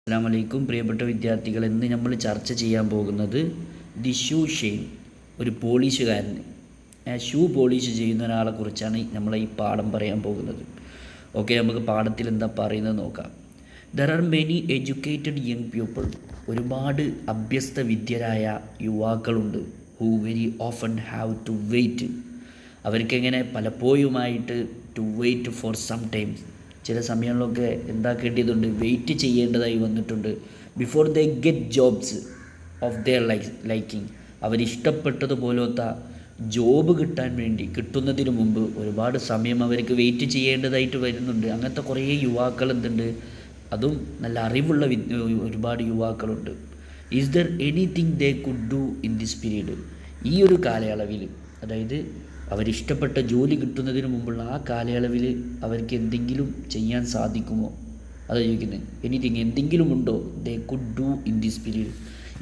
അസ്സലാമു അലൈക്കും പ്രിയപ്പെട്ട വിദ്യാർത്ഥികൾ, ഇന്ന് നമ്മൾ ചർച്ച ചെയ്യാൻ പോകുന്നത് ദി ഷൂ ഷെയിൻ, ഒരു പോളിഷുകാരൻ, ഷൂ പോളിഷ് ചെയ്യുന്ന ഒരാളെ കുറിച്ചാണ് നമ്മൾ ഈ പാഠം പറയാൻ പോകുന്നത്. ഓക്കെ, നമുക്ക് പാഠത്തിൽ എന്താ പറയുന്നത് നോക്കാം. There are many educated young people, ഒരുപാട് അഭ്യസ്ത വിദ്യരായ യുവാക്കളുണ്ട്. Who very often have to wait, അവർക്കെങ്ങനെ പലപ്പോഴുമായിട്ട് to wait for some times, ചില സമയങ്ങളിലൊക്കെ എന്താക്കേണ്ടതുണ്ട്, വെയിറ്റ് ചെയ്യേണ്ടതായി വന്നിട്ടുണ്ട്. Before they get jobs of their liking, അവരിഷ്ടപ്പെട്ടതുപോലത്തെ ജോബ് കിട്ടാൻ വേണ്ടി കിട്ടുന്നതിന് മുമ്പ് ഒരുപാട് സമയം അവർക്ക് വെയിറ്റ് ചെയ്യേണ്ടതായിട്ട് വരുന്നുണ്ട്. അങ്ങനത്തെ കുറേ യുവാക്കൾ എന്തുണ്ട്, അതും നല്ല അറിവുള്ള ഒരുപാട് യുവാക്കളുണ്ട്. Is there anything they could do in this period, ഈ ഒരു കാലയളവിൽ, അതായത് അവരിഷ്ടപ്പെട്ട ജോലി കിട്ടുന്നതിന് മുമ്പുള്ള ആ കാലയളവിൽ അവർക്ക് എന്തെങ്കിലും ചെയ്യാൻ സാധിക്കുമോ, അത് ചോദിക്കുന്നത്. എനിത്തിങ്, എന്തെങ്കിലും ഉണ്ടോ, ദേ could do in this period,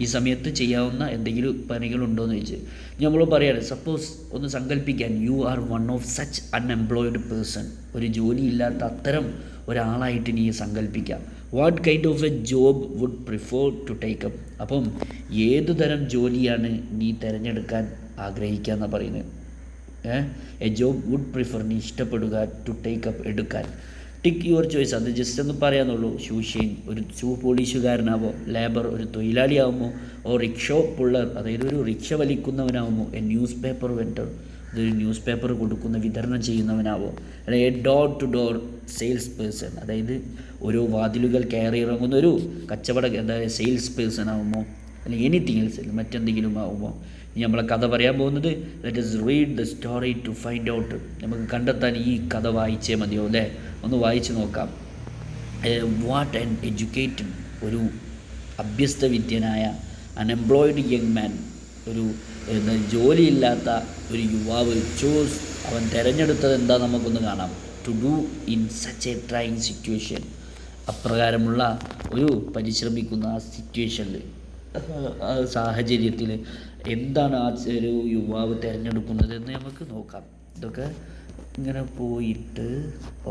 ഈ സമയത്ത് ചെയ്യാവുന്ന എന്തെങ്കിലും പണികളുണ്ടോ എന്ന് ചോദിച്ച് നമ്മൾ പറയാണ്. സപ്പോസ് ഒന്ന് സങ്കല്പിക്കാൻ, you are one of such unemployed person, ഒരു ജോലിയില്ലാത്ത അത്തരം ഒരാളായിട്ട് നീ സങ്കല്പിക്കാം. What kind of a job would prefer to take up, അപ്പം ഏതു തരം ജോലിയാണ് നീ തിരഞ്ഞെടുക്കാൻ ആഗ്രഹിക്കുക എന്നാണ് പറയുന്നത്. എ ജോബ് വുഡ് പ്രിഫർ, നീ ഇഷ്ടപ്പെടുക, ടു ടേക്ക് അപ്പ്, എടുക്കാൻ. ടിക്ക് യുവർ ചോയ്സ്, അത് ജസ്റ്റ് ഒന്ന് പറയാന്നുള്ളൂ. ഷൂ ഷെയിൻ, ഒരു ഷൂ പോളിഷുകാരനാവോ, ലേബർ, ഒരു തൊഴിലാളിയാവുമോ, ഓ റിക്ഷോ പുള്ളർ, അതായത് ഒരു റിക്ഷ വലിക്കുന്നവനാവുമോ, എ ന്യൂസ് പേപ്പർ വെൻഡർ, ഇതൊരു ന്യൂസ് പേപ്പർ കൊടുക്കുന്ന വിതരണം ചെയ്യുന്നവനാവോ, അല്ലെങ്കിൽ a door to door sales person, അതായത് ഓരോ വാതിലുകൾ കയറി ഇറങ്ങുന്ന ഒരു കച്ചവട, അതായത് സെയിൽസ് പേഴ്സൺ ആവുമോ, അല്ലെങ്കിൽ എനിത്തിങ് എൽസ്, മറ്റെന്തെങ്കിലും ആവുമോ. ഇനി നമ്മളെ കഥ പറയാൻ പോകുന്നത്, let us read the story to find out, നമുക്ക് കണ്ടെത്താൻ ഈ കഥ വായിച്ചേ മതിയോ അല്ലേ. ഒന്ന് വായിച്ച് നോക്കാം. വാട്ട് ആൻ എഡ്യൂക്കേറ്റഡ്, ഒരു അഭ്യസ്ത വിദ്യനായ, അൺഎംപ്ലോയിഡ് യങ് മാൻ, ഒരു ജോലിയില്ലാത്ത ഒരു യുവാവ്, ചൂസ്, അവൻ തിരഞ്ഞെടുത്തത് എന്താ നമുക്കൊന്ന് കാണാം. To do in such a trying situation, അപ്രകാരമുള്ള ഒരു പരിശ്രമിക്കുന്ന ആ സിറ്റുവേഷനിൽ, ആ സാഹചര്യത്തിൽ എന്താണ് ആ ഒരു യുവാവ് തിരഞ്ഞെടുക്കുന്നത് എന്ന് നമുക്ക് നോക്കാം. ഇതൊക്കെ ഇങ്ങനെ പോയിട്ട്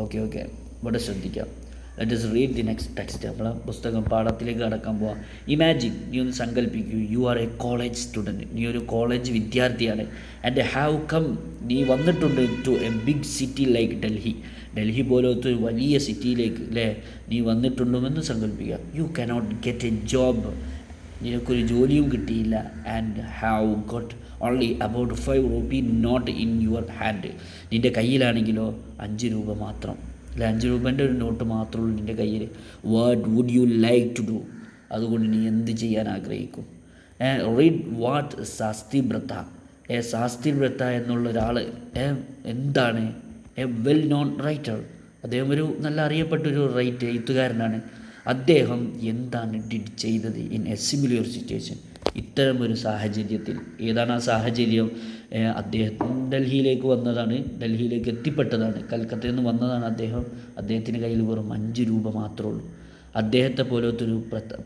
ഓക്കെ ഇവിടെ ശ്രദ്ധിക്കാം. Let us read the next text. നമ്മളെ പുസ്തകം പാഠത്തിലേക്ക് കടക്കാൻ പോവാം. ഇമാജിൻ, നീ ഒന്ന് സങ്കല്പിക്കൂ, you are a college student, നീ ഒരു കോളേജ് വിദ്യാർത്ഥിയാണ്. ആൻഡ് ഹാവ് കം, നീ വന്നിട്ടുണ്ട് to a big city like Delhi പോലത്തെ ഒരു വലിയ സിറ്റിയിലേക്ക് അല്ലേ നീ വന്നിട്ടുണ്ടെന്ന് സങ്കല്പിക്കുക. You cannot get a job, നിനക്കൊരു ജോലിയും കിട്ടിയില്ല. And have got only about 5 rupee note in your hand, നിൻ്റെ കയ്യിലാണെങ്കിലോ 5 രൂപ മാത്രം, അല്ലെ 5 രൂപേൻ്റെ ഒരു നോട്ട് മാത്രമേ ഉള്ളൂ നിൻ്റെ കയ്യിൽ. What would you like to do, അതുകൊണ്ട് നീ എന്ത് ചെയ്യാൻ ആഗ്രഹിക്കും. റീഡ് വാട്ട് ശാസ്ത്രി ബ്രത്ത, ശാസ്ത്രി ബ്രത്ത എന്നുള്ള ഒരാൾ എന്താണ്, എ വെൽ നോൺ റൈറ്റർ, അദ്ദേഹം ഒരു നല്ല അറിയപ്പെട്ടൊരു എഴുത്തുകാരനാണ്. അദ്ദേഹം എന്താണ് ചെയ്തത് ഇൻ എ സിമിലർ സിറ്റുവേഷൻ, ഇത്തരമൊരു സാഹചര്യത്തിൽ. ഏതാണ് ആ സാഹചര്യം? അദ്ദേഹം ഡൽഹിയിലേക്ക് വന്നതാണ്, ഡൽഹിയിലേക്ക് എത്തിപ്പെട്ടതാണ്, കൽക്കത്തയിൽ നിന്ന് വന്നതാണ് അദ്ദേഹം. അദ്ദേഹത്തിൻ്റെ കയ്യിൽ വെറും 5 രൂപ മാത്രമേ ഉള്ളൂ. അദ്ദേഹത്തെ പോലത്തെ ഒരു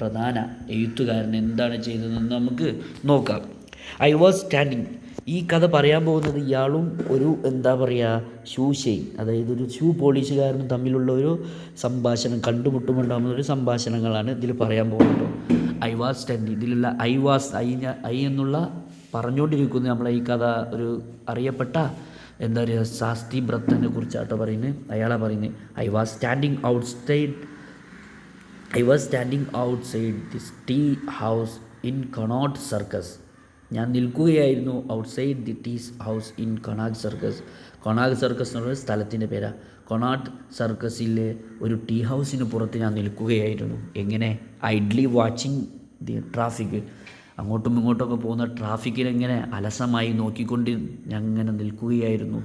പ്രധാന എഴുത്തുകാരൻ എന്താണ് ചെയ്തതെന്ന് നമുക്ക് നോക്കാം. ഐ വാസ് സ്റ്റാൻഡിങ്, ഈ കഥ പറയാൻ പോകുന്നത് ഇയാളും ഒരു എന്താ പറയുക ഷൂ ഷെയിൻ, അതായത് ഒരു ഷൂ പോളിഷുകാരനും തമ്മിലുള്ള ഒരു സംഭാഷണം, കണ്ടുമുട്ടുമുണ്ടാകുന്ന ഒരു സംഭാഷണങ്ങളാണ് ഇതിൽ പറയാൻ പോകുന്നത്. ഐ വാസ് സ്റ്റാൻഡിങ്, ഇതിലുള്ള ഐ വാസ്, ഐ എന്നുള്ള പറഞ്ഞുകൊണ്ടിരിക്കുന്നത് നമ്മളെ ഈ കഥ ഒരു അറിയപ്പെട്ട എന്താ പറയുക ശാസ്ത്രി ബ്രത്തനെ കുറിച്ചാട്ടോ പറയുന്നത്. അയാളാണ് പറയുന്നത്, I was standing outside this tea house in Connaught circus, ഞാൻ നിൽക്കുകയായിരുന്നു outside the teas house in Connaught circus. Connaught circus എന്ന് പറയുന്ന സ്ഥലത്തിൻ്റെ പേരാണ്. കൊണാട്ട് സർക്കസിലെ ഒരു ടീ ഹൗസിന് പുറത്ത് ഞാൻ നിൽക്കുകയായിരുന്നു. എങ്ങനെ? ഐഡ്ലി വാച്ചിങ് ദി ട്രാഫിക്, അങ്ങോട്ടും ഇങ്ങോട്ടൊക്കെ പോകുന്ന ട്രാഫിക്കിനെങ്ങനെ അലസമായി നോക്കിക്കൊണ്ട് ഞാൻ ഇങ്ങനെ നിൽക്കുകയായിരുന്നു.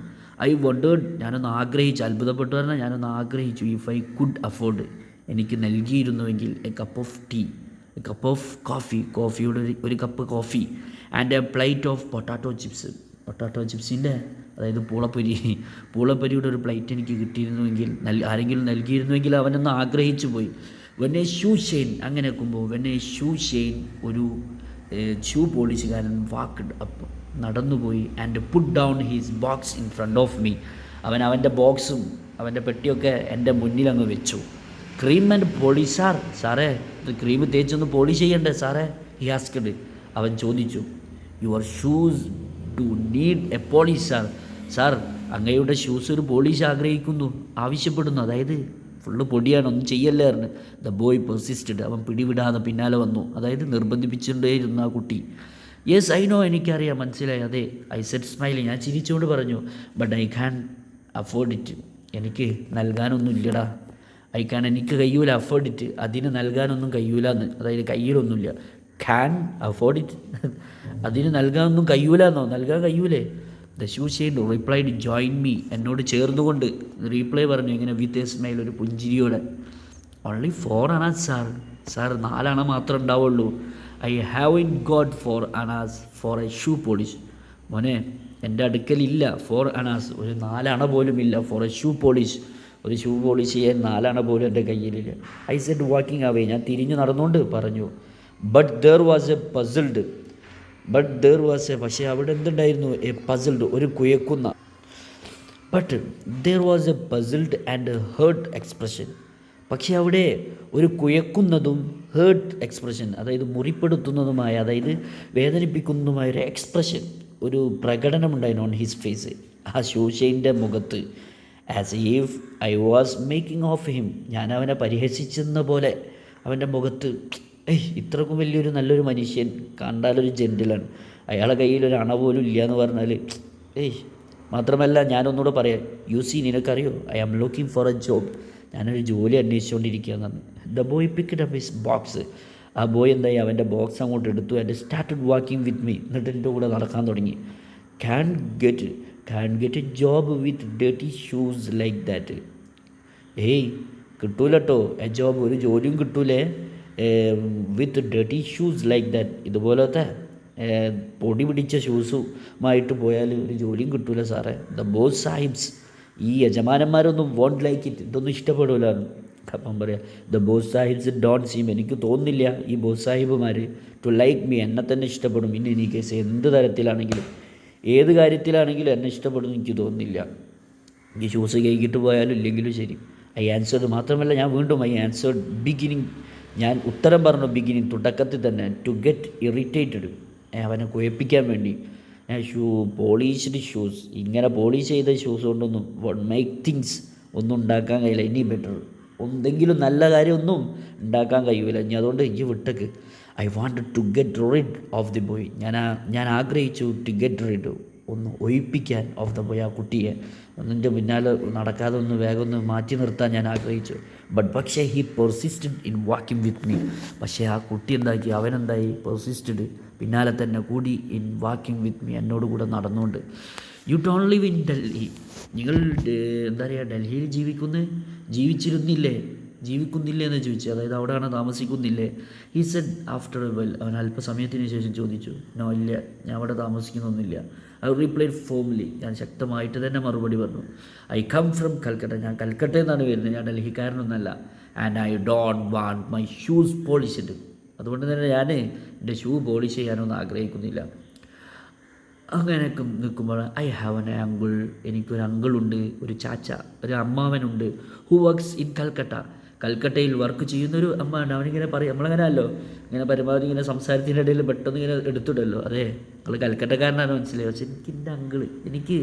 ഐ വണ്ടേർഡ്, ഞാനൊന്ന് ആഗ്രഹിച്ചു, അത്ഭുതപ്പെട്ടു പറഞ്ഞാൽ ഞാനൊന്ന് ആഗ്രഹിച്ചു, ഇഫ് ഐ കുഡ് അഫോർഡ്, എനിക്ക് നൽകിയിരുന്നുവെങ്കിൽ a cup of tea, a cup of കോഫിയുടെ ഒരു cup coffee, and a plate of potato ചിപ്സിൻ്റെ, അതായത് പൂളപ്പൊരിയുടെ ഒരു പ്ലേറ്റ് എനിക്ക് കിട്ടിയിരുന്നുവെങ്കിൽ, ആരെങ്കിലും നൽകിയിരുന്നുവെങ്കിൽ അവനൊന്ന് ആഗ്രഹിച്ചു പോയി. വെൻ എ ഷൂ ഷെയിൻ, അങ്ങനെ വെക്കുമ്പോൾ വെൻ എ ഷൂ ഷെയിൻ, ഒരു ഷൂ പോളിഷുകാരൻ വാക്ക്ഡ് അപ്പ്, നടന്നുപോയി, and put down his box in front of me, അവൻ്റെ ബോക്സും അവൻ്റെ പെട്ടിയൊക്കെ എൻ്റെ മുന്നിലങ്ങ് വെച്ചു. ക്രീം ആൻഡ് പോളിഷ് സാറേ ഇത് ക്രീം തേച്ചൊന്ന് പോളിഷ് ചെയ്യണ്ടേ സാറേ? He asked. അവൻ ചോദിച്ചു. Your shoes do need A polish sir അങ്ങയുടെ ഷൂസ് ഒരു പോളിഷ് ആവശ്യപ്പെടുന്നു. അതായത് ഫുള്ള് പൊടിയാണ്, ഒന്നും ചെയ്യല്ലേ പറഞ്ഞ്. The boy പെർസിസ്റ്റഡ്. അവൻ പിടിവിടാതെ പിന്നാലെ വന്നു. അതായത് നിർബന്ധിപ്പിച്ചുകൊണ്ടേയിരുന്നു ആ കുട്ടി. യെസ് ഐ നോ, എനിക്കറിയാം, മനസ്സിലായി. അതെ, ഐ സെറ്റ് സ്മൈലി, ഞാൻ ചിരിച്ചുകൊണ്ട് പറഞ്ഞു. But I can afford it, എനിക്ക് നൽകാനൊന്നും ഇല്ലടാ. എനിക്ക് കഴിയൂല, അഫോർഡ് ഇറ്റ്, അതിന് നൽകാനൊന്നും കഴിയൂലെന്ന്. അതായത് കയ്യിലൊന്നുമില്ല. ക്യാൻ അഫോർഡ് ഇറ്റ്, അതിന് നൽകാനൊന്നും കഴിയൂലെന്നോ? നൽകാൻ കഴിയൂലേ? The shoe shine replied join me, എന്നോട് ചേർന്നുകൊണ്ട് റീപ്ലൈ പറഞ്ഞു. ഇങ്ങനെ വിത്ത് എ സ്മൈൽ, ഒരു പുഞ്ചിരിയോടെ. ഓൺലി 4 അനാസ് സാർ 4 അണ മാത്രമേ ഉണ്ടാവുള്ളൂ. I have in got 4 annas for a shoe polish. മോനെ, എൻ്റെ അടുക്കലില്ല 4 അനാസ്, ഒരു 4 അണ പോലും ഇല്ല ഫോർ എ ഷൂ പോളിഷ്, ഒരു ഷൂ പോളിഷ് ചെയ്യാൻ 4 അണ പോലും എൻ്റെ കയ്യിലില്ല. ഐ സെഡ് വാക്കിംഗ് അവേ, ഞാൻ തിരിഞ്ഞു നടന്നുകൊണ്ട് പറഞ്ഞു. ബട്ട് ദർ വാസ് എ പക്ഷേ അവിടെ എന്തുണ്ടായിരുന്നു? എ പസിൽഡ്, ഒരു കുയക്കുന്ന. But there was a puzzled and hurt expression. പക്ഷേ അവിടെ ഒരു കുയക്കുന്നതും ഹേർട്ട് എക്സ്പ്രഷൻ, അതായത് മുറിപ്പെടുത്തുന്നതുമായ, അതായത് വേദനിപ്പിക്കുന്നതുമായ ഒരു എക്സ്പ്രഷൻ, ഒരു പ്രകടനമുണ്ടായിരുന്നു ഓൺ ഹിസ് ഫേസ്, ആ ഷൂഷൈൻ്റെ മുഖത്ത്. As if I was making of him, ഞാൻ അവനെ പരിഹസിച്ചെന്ന പോലെ അവൻ്റെ മുഖത്ത്. ഇത്രക്കും വലിയൊരു നല്ലൊരു മനുഷ്യൻ, കണ്ടാലൊരു ജെൻറ്റിലാണ്, അയാളെ കയ്യിൽ ഒരു അണ പോലും ഇല്ല എന്ന് പറഞ്ഞാൽ മാത്രമല്ല, ഞാനൊന്നുകൂടെ പറയാം. നിനക്കറിയോ, I am looking for a job, ഞാനൊരു ജോലി അന്വേഷിച്ചുകൊണ്ടിരിക്കുകയെന്നാണ്. The boy picked up his box. ആ ബോയ് എന്തായി, അവൻ്റെ ബോക്സ് അങ്ങോട്ട് എടുത്തു. And started walking with me, എന്നിട്ട് എൻ്റെ കൂടെ നടക്കാൻ തുടങ്ങി. Can get a job with dirty shoes like that. കിട്ടൂലട്ടോ എ ജോബ്, ഒരു ജോലിയും കിട്ടൂലേ with dirty shoes like that. ഇതുപോലത്തെ പൊടി പിടിച്ച ഷൂസുമായിട്ട് പോയാൽ ഒരു ജോലിയും കിട്ടൂല സാറേ. ദ ബോസ് സാഹിബ്സ്, ഈ യജമാനന്മാരൊന്നും വോണ്ട് ലൈക്ക് ഇറ്റ്, ഇതൊന്നും ഇഷ്ടപ്പെടില്ല. അപ്പം പറയാം, the boss sahibs don't seam, എനിക്ക് തോന്നുന്നില്ല ഈ ബോസ് സാഹിബുമാർ ടു ലൈക്ക് മീ, എന്നെ തന്നെ ഇഷ്ടപ്പെടും. ഇനി എനി കേസ് എന്ത് തരത്തിലാണെങ്കിലും ഏത് കാര്യത്തിലാണെങ്കിലും എന്നെ ഇഷ്ടപ്പെടുന്നു എനിക്ക് തോന്നുന്നില്ല. ഈ ഷൂസ് കൈകിട്ട് പോയാലും ഇല്ലെങ്കിലും ശരി. ഐ ആൻസേർഡ്, മാത്രമല്ല ഞാൻ വീണ്ടും ഐ ആൻസേർഡ് ബിഗിനിങ്, ഞാൻ ഉത്തരം പറഞ്ഞു ബിഗിനിങ്, തുടക്കത്തിൽ തന്നെ. ടു ഗെറ്റ് ഇറിറ്റേറ്റഡ്, അവനെ കുഴപ്പിക്കാൻ വേണ്ടി. പോളിഷ്ഡ് ഷൂസ്, ഇങ്ങനെ പോളിഷ് ചെയ്ത ഷൂസ് കൊണ്ടൊന്നും മേക്ക് തിങ്സ് ഒന്നും ഉണ്ടാക്കാൻ കഴിയില്ല. ഇനി ബെറ്റർ, എന്തെങ്കിലും നല്ല കാര്യമൊന്നും ഉണ്ടാക്കാൻ കഴിയില്ല. ഇനി അതുകൊണ്ട് ഈ വിട്ടക്ക്. I wanted to get rid of the boy, ഞാൻ ആഗ്രഹിച്ചു ടു ഗെറ്റ് റിഡ്, ഒന്ന് ഒഴിപ്പിക്കാൻ ഓഫ് ദ ബോയ്, ആ കുട്ടിയെ അതിൻ്റെ പിന്നാലെ നടക്കാതെ ഒന്ന് വേഗം ഒന്ന് മാറ്റി നിർത്താൻ ഞാൻ ആഗ്രഹിച്ചു. പക്ഷേ he പെർസിസ്റ്റഡ് in walking with me. പക്ഷേ ആ കുട്ടി എന്താക്കി, അവനെന്തായി, പെർസിസ്റ്റഡ്, പിന്നാലെ തന്നെ കൂടി ഇൻ വാക്കിംഗ് വിത്ത് മീ, എന്നോട് കൂടെ നടന്നുകൊണ്ട്. You don't live in Delhi, നിങ്ങൾ എന്താ പറയുക, ഡൽഹിയിൽ ജീവിച്ചിരുന്നില്ലേ എന്ന് ചോദിച്ചു. അതായത് അവിടെയാണ് താമസിക്കുന്നില്ലേ? He said after a while, അവൻ അല്പസമയത്തിന് ശേഷം ചോദിച്ചു. നോ, ഇല്ല, ഞാൻ അവിടെ താമസിക്കുന്നൊന്നുമില്ല. ഐ റിപ്ലൈഡ് ഫോംലി, ഞാൻ ശക്തമായിട്ട് തന്നെ മറുപടി പറഞ്ഞു. ഐ കം ഫ്രം കൽക്കട്ട, ഞാൻ കൽക്കട്ടയിൽ നിന്നാണ് വരുന്നത്, ഞാൻ ഡൽഹിക്കാരനൊന്നല്ല. And I don't want my shoes polished, അതുകൊണ്ട് തന്നെ ഞാൻ എൻ്റെ ഷൂ പോളിഷ് ചെയ്യാനൊന്നും ആഗ്രഹിക്കുന്നില്ല. അങ്ങനെയൊക്കെ നിൽക്കുമ്പോൾ ഐ ഹാവ് എൻ അങ്കിൾ, എനിക്കൊരു അങ്കിളുണ്ട്, ഒരു ചാച്ച, ഒരു അമ്മാവനുണ്ട്. ഹു വർക്ക്സ് ഇൻ കൽക്കട്ടയിൽ വർക്ക് ചെയ്യുന്നൊരു അമ്മ ഉണ്ട്. അവനിങ്ങനെ പറയും, നമ്മളങ്ങനെ അല്ലോ, ഇങ്ങനെ പരമാവധി ഇങ്ങനെ സംസാരത്തിൻ്റെ ഇടയിൽ പെട്ടെന്ന് ഇങ്ങനെ എടുത്തിടല്ലോ. അതെ, നിങ്ങൾ കൽക്കട്ടക്കാരനാണ് മനസ്സിലായി. പക്ഷേ എനിക്ക്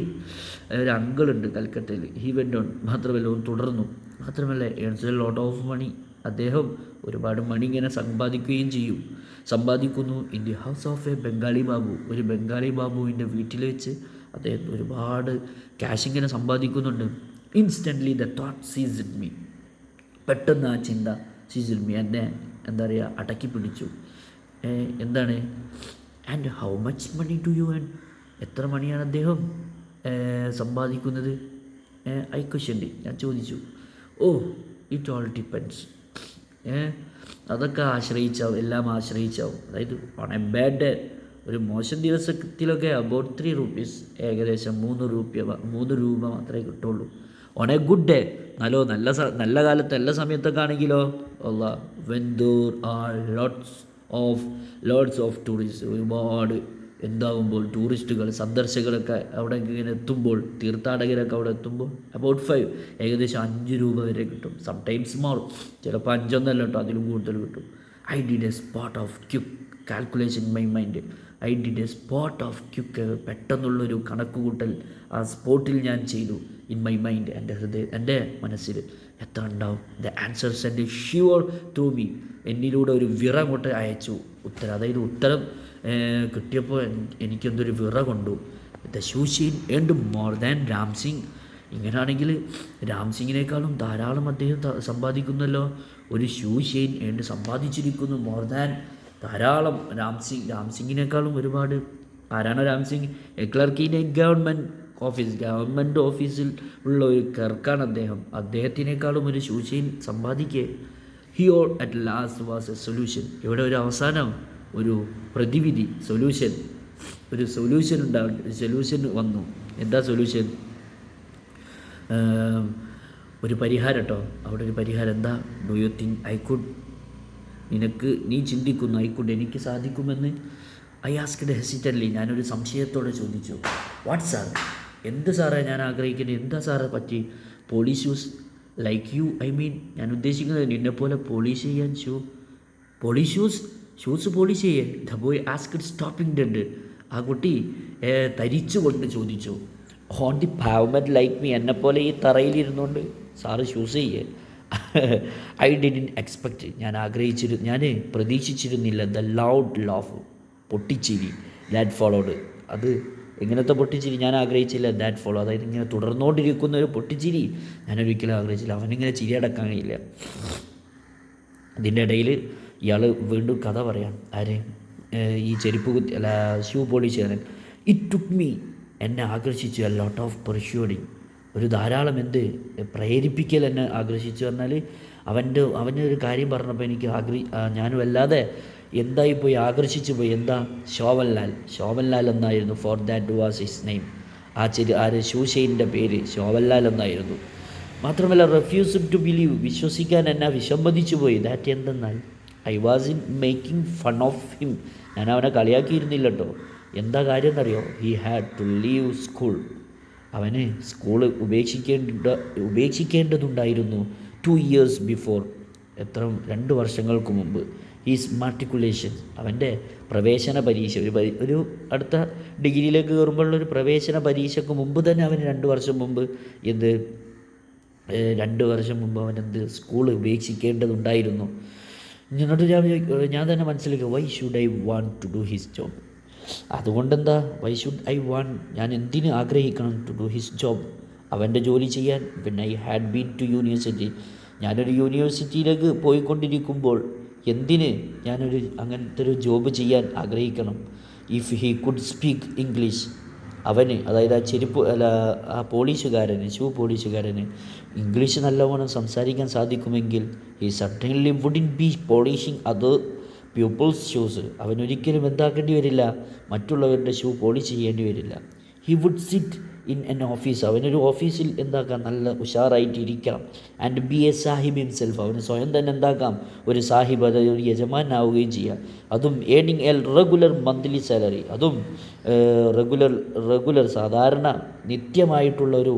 ഒരു അങ്കിളുണ്ട് കൽക്കട്ടയിൽ. ഹി വെൻ്റ് ഓൺ, മാത്രമല്ല തുടർന്നു, മാത്രമല്ല earns a lot of money, അദ്ദേഹം ഒരുപാട് മണി ഇങ്ങനെ സമ്പാദിക്കുന്നു in the house of a Bengali babu, ഒരു ബംഗാളി ബാബുവിൻ്റെ വീട്ടിൽ വെച്ച് അദ്ദേഹം ഒരുപാട് ക്യാഷ് ഇങ്ങനെ സമ്പാദിക്കുന്നുണ്ട്. Instantly the thought seized me, പെട്ടെന്ന് ആ ചിന്ത സീസ്ഡ് മീ, എന്നെ എന്താ പറയുക, അടക്കി പിടിച്ചു. എന്താണ്, and how much money do you earn, എത്ര മണിയാണ് അദ്ദേഹം സമ്പാദിക്കുന്നത്? ഐ ക്വസ്റ്റ്യൻഡ്, ഞാൻ ചോദിച്ചു. ഇറ്റ് ഓൾ ഡിപ്പെൻഡ്സ്, അതൊക്കെ എല്ലാം ആശ്രയിച്ചാവും. അതായത് ഓൺ എ ബാഡ് ഡേ, ഒരു മോശം ദിവസത്തിലൊക്കെ അബൌട്ട് 3 rupees, ഏകദേശം 3 രൂപ മാത്രമേ കിട്ടുള്ളൂ. ഓൺ എ ഗുഡ് ഡേ, നല്ല കാലത്ത് എല്ലാ സമയത്തൊക്കെ ആണെങ്കിലോ when there are lots of tourist, ഒരുപാട് എന്താകുമ്പോൾ ടൂറിസ്റ്റുകൾ സന്ദർശകരൊക്കെ അവിടെ ഇങ്ങനെ എത്തുമ്പോൾ, തീർത്ഥാടകരൊക്കെ അവിടെ എത്തുമ്പോൾ അബൌട്ട് 5, ഏകദേശം 5 രൂപ വരെ കിട്ടും. സംടൈംസ് മോർ, ചിലപ്പോൾ 5 കേട്ടോ, അതിലും കൂടുതൽ കിട്ടും. I did a spot of quick calculation in my mind. I did a spot of quick, പെട്ടെന്നുള്ളൊരു കണക്കുകൂട്ടൽ ആ സ്പോട്ടിൽ ഞാൻ ചെയ്തു. ഇൻ മൈ മൈൻഡ്, എൻ്റെ മനസ്സിൽ എത്ര ഉണ്ടാവും. The answer send sure through me, എന്നിലൂടെ ഒരു വിറ കൊണ്ട് അയച്ചു ഉത്തരം. അതായത് ഉത്തരം കിട്ടിയപ്പോൾ എനിക്കെന്തൊരു വിറ കൊണ്ടു. The shoeshine earned more than Ram Singh. ഇങ്ങനെയാണെങ്കിൽ രാം സിംഗിനേക്കാളും ധാരാളം അദ്ദേഹം സമ്പാദിക്കുന്നല്ലോ. ഒരു ഷൂഷെയിൻ ഏൺഡ് സമ്പാദിച്ചിരിക്കുന്നു മോർ ദാൻ, ധാരാളം. രാം സിംഗിനേക്കാളും ഒരുപാട്. ആരാണ് Ram Singh? A clerk in a government ഓഫീസിൽ ഉള്ള ഒരു ക്ലർക്കാണ് അദ്ദേഹം. അദ്ദേഹത്തിനേക്കാളും ഒരു ഷൂഷെയിൻ സമ്പാദിക്കേ. Here at last was a solution. ഇവിടെ ഒരു അവസാനം, ഒരു പ്രതിവിധി, സൊല്യൂഷൻ, ഒരു സൊല്യൂഷൻ സൊല്യൂഷൻ വന്നു. എന്താ സൊല്യൂഷൻ? ഒരു പരിഹാരം കേട്ടോ. അവിടെ ഒരു പരിഹാരം. എന്താ? Do you think I could, നീ ചിന്തിക്കുന്നു ഐ കുഡ്, എനിക്ക് സാധിക്കുമെന്ന്? ഐ ആസ്ക്ഡ് ഹെസിറ്റൻ്റ്ലി, ഞാനൊരു സംശയത്തോടെ ചോദിച്ചു. വാട്ട് സാർ, എന്ത് സാറേ ഞാൻ ആഗ്രഹിക്കുന്നത്? എന്താ സാറേ പറ്റി? Polish shoes like you, I mean, ഞാൻ ഉദ്ദേശിക്കുന്നത് നിന്നെപ്പോലെ പോളിഷ് ചെയ്യാൻ പോളിഷ് ഷൂസ് പോളിഷ് ചെയ്യേ. The boy asked stopping dead. ആ കുട്ടി തരിച്ചുകൊണ്ട് ചോദിച്ചു. On the pavement like me, എന്നെപ്പോലെ ഈ തറയിലിരുന്നുകൊണ്ട് സാറ് ഷൂസ് ചെയ്യേ. ഐ ഡിഡിൻ എക്സ്പെക്റ്റ്, ഞാൻ പ്രതീക്ഷിച്ചിരുന്നില്ല. ദ ലൗഡ് ലാഫ്, പൊട്ടിച്ചിരി. ദാറ്റ് ഫോളോഡ്, അത് എങ്ങനത്തെ പൊട്ടിച്ചിരി? ഞാൻ ആഗ്രഹിച്ചില്ല. ദാറ്റ് ഫോളോ, അതായത് ഇങ്ങനെ തുടർന്നുകൊണ്ടിരിക്കുന്ന ഒരു പൊട്ടിച്ചിരി ഞാനൊരിക്കലും ആഗ്രഹിച്ചില്ല. അവനിങ്ങനെ ചിരി അടക്കാൻ കഴിയില്ല. ഇതിൻ്റെ ഇടയിൽ ഇയാൾ വീണ്ടും കഥ പറയാം. ആര്? ഈ ഷൂ പോളിഷുകാരൻ. ഇറ്റ് ടുക്ക് മീ, എന്നെ ആകർഷിച്ചു. എ ലോട്ട് ഓഫ് പെർഷ്യൂഡിങ്, ഒരു ധാരാളം പ്രേരിപ്പിക്കൽ എന്നെ ആകർഷിച്ചു. പറഞ്ഞാൽ അവൻ്റെ ഒരു കാര്യം പറഞ്ഞപ്പോൾ എനിക്ക് ഞാൻ വല്ലാതെ എന്തായിപ്പോയി, ആകർഷിച്ചു പോയി. എന്താ? ശോഭൻലാൽ എന്നായിരുന്നു. For that was his name. ഷൂഷെയിൻ്റെ പേര് ശോഭൻലാൽ എന്നായിരുന്നു. മാത്രമല്ല റെഫ്യൂസ്ഡ് ടു ബിലീവ്, വിശ്വസിക്കാൻ എന്നെ വിസമ്മതിച്ചു പോയി. ദാറ്റ് എന്തെന്നാൽ I was in making fun of him, ഞാൻ അവനെ കളിയാക്കിയിരുന്നില്ല കേട്ടോ. എന്താ കാര്യം എന്നറിയോ? He had to leave school, അവന് സ്കൂൾ ഉപേക്ഷിക്കേണ്ടതുണ്ടായിരുന്നു. 2 years ബിഫോർ, 2 വർഷങ്ങൾക്ക് മുമ്പ്. ഹീസ് മാട്രിക്കുലേഷൻ, അവൻ്റെ പ്രവേശന പരീക്ഷ, ഒരു അടുത്ത ഡിഗ്രിയിലേക്ക് കയറുമ്പോഴുള്ളൊരു പ്രവേശന പരീക്ഷയ്ക്ക് മുമ്പ് തന്നെ അവന് 2 വർഷം മുമ്പ് 2 വർഷം മുമ്പ് അവനെന്ത് സ്കൂൾ ഉപേക്ഷിക്കേണ്ടതുണ്ടായിരുന്നു. എന്നിട്ട് ഞാൻ തന്നെ മനസ്സിലാക്കി, why should I want to do his job? അതുകൊണ്ടെന്താ? വൈ ഷുഡ് ഐ വാണ്ട്, ഞാൻ എന്തിന് ആഗ്രഹിക്കണം? ടു ഡു ഹിസ് ജോബ്, അവൻ്റെ ജോലി ചെയ്യാൻ. പിന്നെ I had been to university, ഞാനൊരു യൂണിവേഴ്സിറ്റിയിലേക്ക് പോയിക്കൊണ്ടിരിക്കുമ്പോൾ എന്തിന് അങ്ങനത്തെ ഒരു ജോബ് ചെയ്യാൻ ആഗ്രഹിക്കണം? If he could speak English, അവന്, അതായത് ആ ഷൂ പോളിഷുകാരന് ഇംഗ്ലീഷ് നല്ലവണ്ണം സംസാരിക്കാൻ സാധിക്കുമെങ്കിൽ he certainly wouldn't be polishing other people's shoes, അവനൊരിക്കലും എന്താക്കേണ്ടി വരില്ല, മറ്റുള്ളവരുടെ ഷൂ പോളിഷ് ചെയ്യേണ്ടി വരില്ല. He would sit in an office, അവനൊരു ഓഫീസിൽ എന്താക്കാം, നല്ല ഉഷാറായിട്ട് ഇരിക്കാം. And be a sahib himself, അവന് സ്വയം തന്നെ എന്താക്കാം, ഒരു സാഹിബ്, അതായത് ഒരു യജമാനാവുകയും ചെയ്യാം. അതും ഏണിങ് എ റെഗുലർ മന്ത്ലി സാലറി, അതും റെഗുലർ സാധാരണ നിത്യമായിട്ടുള്ള ഒരു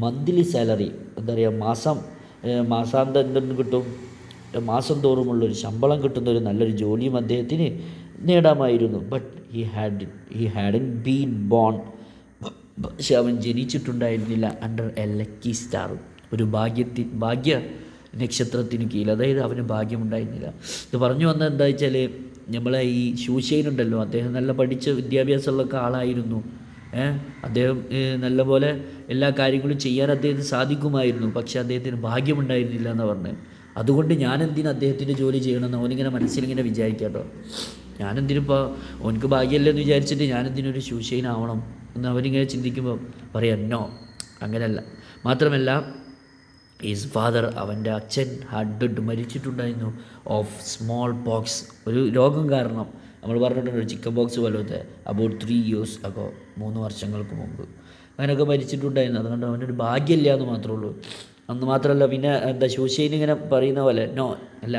മന്ത്ലി സാലറി, എന്താ പറയുക, മാസാന്തം എന്തെന്ന് കിട്ടും, മാസം തോറുമുള്ളൊരു ശമ്പളം കിട്ടുന്ന ഒരു നല്ലൊരു ജോലിയും അദ്ദേഹത്തിന് നേടാമായിരുന്നു. But he hadn't been born, പക്ഷെ അവൻ ജനിച്ചിട്ടുണ്ടായിരുന്നില്ല അണ്ടർ എ ലക്കി സ്റ്റാർ, ഒരു ഭാഗ്യ നക്ഷത്രത്തിന് കീഴിൽ, അതായത് അവന് ഭാഗ്യമുണ്ടായിരുന്നില്ല. ഇത് പറഞ്ഞു വന്നത് എന്താ വെച്ചാൽ, നമ്മളെ ഈ ഷൂഷെയിൻ ഉണ്ടല്ലോ, അദ്ദേഹം നല്ല പഠിച്ച വിദ്യാഭ്യാസമുള്ളൊക്കെ ആളായിരുന്നു. അദ്ദേഹം നല്ലപോലെ എല്ലാ കാര്യങ്ങളും ചെയ്യാൻ അദ്ദേഹത്തിന് സാധിക്കുമായിരുന്നു. പക്ഷേ അദ്ദേഹത്തിന് ഭാഗ്യമുണ്ടായിരുന്നില്ല എന്ന് പറഞ്ഞത്. അതുകൊണ്ട് ഞാനെന്തിനും അദ്ദേഹത്തിൻ്റെ ജോലി ചെയ്യണമെന്ന് അവനിങ്ങനെ മനസ്സിലിങ്ങനെ വിചാരിക്കാം കേട്ടോ. ഞാനെന്തിനിപ്പോൾ അവനക്ക് ഭാഗ്യമല്ലെന്ന് വിചാരിച്ചിട്ട് ഞാനെന്തിനൊരു ഷൂഷെയിൻ ആവണം എന്ന് അവനിങ്ങനെ ചിന്തിക്കുമ്പോൾ പറയാം, നോ, അങ്ങനെയല്ല. മാത്രമല്ല ഈസ് ഫാദർ, അവൻ്റെ അച്ഛൻ ഹാഡ് മരിച്ചിട്ടുണ്ടായിരുന്നു ഓഫ് സ്മോൾ പോക്സ്, ഒരു രോഗം കാരണം. നമ്മൾ പറഞ്ഞിട്ടുണ്ട് ചിക്കൻ ബോക്സ് പോലത്തെ, അബൌട്ട് 3 years അഗോ, 3 വർഷങ്ങൾക്ക് മുമ്പ് അങ്ങനെയൊക്കെ മരിച്ചിട്ടുണ്ടായിരുന്നു. അതുകൊണ്ട് അവനൊരു ഭാഗ്യമില്ല എന്ന് മാത്രമേ ഉള്ളൂ. അന്ന് മാത്രമല്ല, പിന്നെ എന്താ ഷൂഷെയിൻ ഇങ്ങനെ പറയുന്ന പോലെ, നോ അല്ല,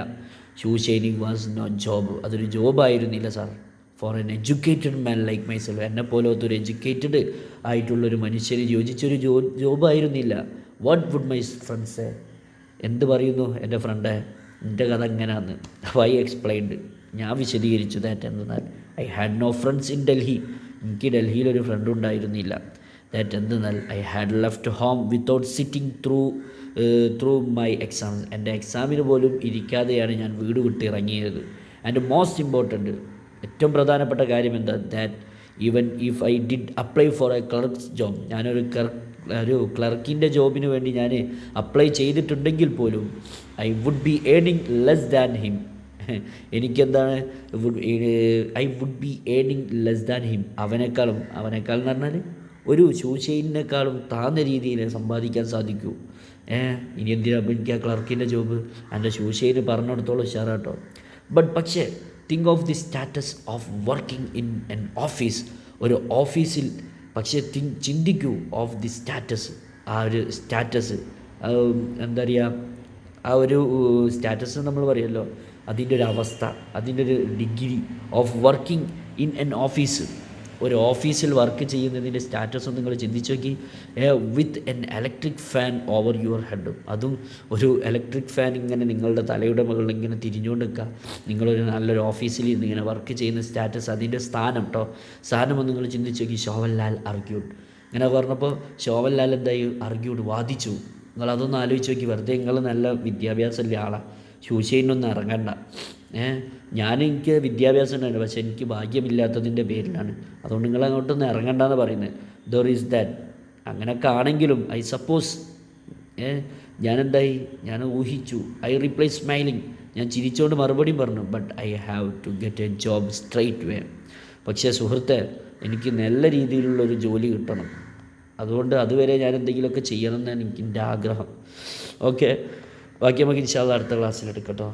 ഷൂഷെയിനിങ് വാസ് നോട്ട് ജോബ്, അതൊരു ജോബായിരുന്നില്ല sir. For an educated man like myself, എന്നെ പോലത്തെ ഒരു എഡ്യൂക്കേറ്റഡ് ആയിട്ടുള്ളൊരു മനുഷ്യന് യോജിച്ചൊരു ജോബായിരുന്നില്ല. വാട്ട് വുഡ് മൈ ഫ്രണ്ട്സ്, എന്ത് പറയുന്നു എൻ്റെ ഫ്രണ്ട്, എൻ്റെ കഥ എങ്ങനെയാന്ന്. ഐ എക്സ്പ്ലെയിൻഡ്, ഞാൻ വിശദീകരിച്ചു. ദാറ്റ് എന്തെന്നാൽ I had no friends in Delhi, എനിക്ക് ഡൽഹിയിലൊരു ഫ്രണ്ട് ഉണ്ടായിരുന്നില്ല. ദാറ്റ് എന്തെന്നാൽ I had left home without sitting through my exams, എൻ്റെ എക്സാമിന് പോലും ഇരിക്കാതെയാണ് ഞാൻ വീട് വിട്ടിറങ്ങിയത്. ആൻഡ് മോസ്റ്റ് ഇമ്പോർട്ടൻറ്റ്, ഏറ്റവും പ്രധാനപ്പെട്ട കാര്യം എന്താ, that even if I did apply for a clerk's job, ഞാനൊരു ക്ലർക്കിൻ്റെ ജോബിന് വേണ്ടി ഞാൻ അപ്ലൈ ചെയ്തിട്ടുണ്ടെങ്കിൽ പോലും ഐ വുഡ് ബി ഏണിങ് ലെസ് ദാൻ ഹിം, എനിക്കെന്താണ് ഐ വുഡ് ബി ഏണിങ് ലെസ് ദാൻ ഹിം, അവനേക്കാൾ എന്ന് പറഞ്ഞാൽ ഒരു ഷൂഷെയിനേക്കാളും താഴ്ന്ന രീതിയിൽ സമ്പാദിക്കാൻ സാധിക്കൂ. ഇനി എന്തിനാ എനിക്ക് ആ ക്ലർക്കിൻ്റെ ജോബ്, എൻ്റെ ഷൂഷെയിന് പറഞ്ഞിടത്തോളം ഉഷാറാട്ടോ. പക്ഷേ think of the status of working in an office, ഒരു ഓഫീസിൽ പക്ഷേ ചിന്തിക്കൂ ഓഫ് ദി സ്റ്റാറ്റസ്, ആ ഒരു സ്റ്റാറ്റസ്, എന്താ പറയുക, ആ ഒരു സ്റ്റാറ്റസ് നമ്മൾ പറയുമല്ലോ, അതിൻ്റെ ഒരു അവസ്ഥ, അതിൻ്റെ ഒരു degree of working in an office, ഒരു ഓഫീസിൽ വർക്ക് ചെയ്യുന്നതിൻ്റെ സ്റ്റാറ്റസ് നിങ്ങൾ ചിന്തിച്ച് നോക്കി. With an electric fan over your head, അതും ഒരു ഇലക്ട്രിക് ഫാൻ ഇങ്ങനെ നിങ്ങളുടെ തലയുടെ മുകളിൽ ഇങ്ങനെ തിരിഞ്ഞുകൊണ്ട് നിൽക്കുക, നിങ്ങളൊരു നല്ലൊരു ഓഫീസിൽ ഇങ്ങനെ വർക്ക് ചെയ്യുന്ന സ്റ്റാറ്റസ്, അതിൻ്റെ സ്ഥാനം കേട്ടോ, സ്ഥാനം നിങ്ങൾ ചിന്തിച്ച് നോക്കി. ശോഭൻലാൽ ആർഗ്യൂഡ്, ഇങ്ങനെ പറഞ്ഞപ്പോൾ ശോഭൻലാൽ എന്തായി, ആർഗ്യൂഡ്, വാദിച്ചു. നിങ്ങളതൊന്ന് ആലോചിച്ച് നോക്കി. വെറുതെ നിങ്ങൾ നല്ല വിദ്യാഭ്യാസമുള്ള ആളാണ്, ഷൂഷെയിനൊന്നും ഇറങ്ങണ്ട. എനിക്ക് വിദ്യാഭ്യാസം ഉണ്ടായിരുന്നു, പക്ഷേ എനിക്ക് ഭാഗ്യമില്ലാത്തതിൻ്റെ പേരിലാണ്, അതുകൊണ്ട് നിങ്ങൾ അങ്ങോട്ടൊന്നും ഇറങ്ങണ്ടെന്ന് പറയുന്നത്. ദർ ഈസ് ദാറ്റ്, അങ്ങനെയൊക്കെ ആണെങ്കിലും ഐ സപ്പോസ് ഞാൻ ഊഹിച്ചു. ഐ റിപ്ലൈ സ്മൈലിങ്, ഞാൻ ചിരിച്ചുകൊണ്ട് മറുപടിയും പറഞ്ഞു. But I have to get a job straight away, പക്ഷേ സുഹൃത്തെ, എനിക്ക് നല്ല രീതിയിലുള്ളൊരു ജോലി കിട്ടണം, അതുകൊണ്ട് അതുവരെ ഞാൻ എന്തെങ്കിലുമൊക്കെ ചെയ്യണം എന്നാണ് എനിക്കെൻ്റെ ആഗ്രഹം. ഓക്കെ, ബാക്കി നമുക്ക് ഇൻഷാ അല്ലാഹ് അടുത്ത ക്ലാസ്സിലെടുക്കട്ടോ.